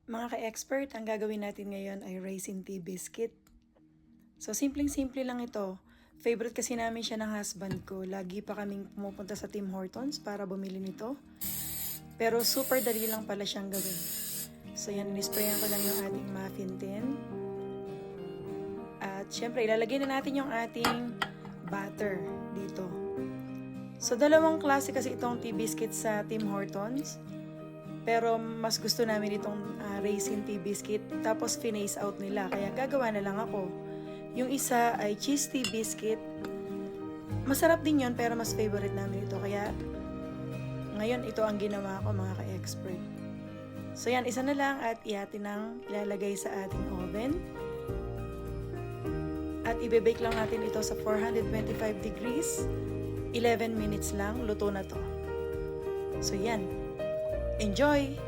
Mga ka-expert, ang gagawin natin ngayon ay raisin tea biscuit. So, simpleng-simple lang ito. Favorite kasi namin siya ng husband ko. Lagi pa kaming pumupunta sa Tim Hortons para bumili nito. Pero super dali lang pala siyang gawin. So, yan, inisprayan ko lang yung ating muffin tin. At syempre, ilalagay na natin yung ating butter dito. So, dalawang klase kasi itong tea biscuit sa Tim Hortons. Pero mas gusto namin itong raisin tea biscuit. Tapos finace out nila. Kaya gagawa na lang ako. Yung isa ay cheese tea biscuit. Masarap din yon pero mas favorite namin ito. Kaya ngayon ito ang ginawa ko mga ka-expert. So yan, isa na lang at iatin ang ilalagay sa ating oven. At ibe-bake lang natin ito sa 425 degrees. 11 minutes lang, luto na to. So yan. Enjoy!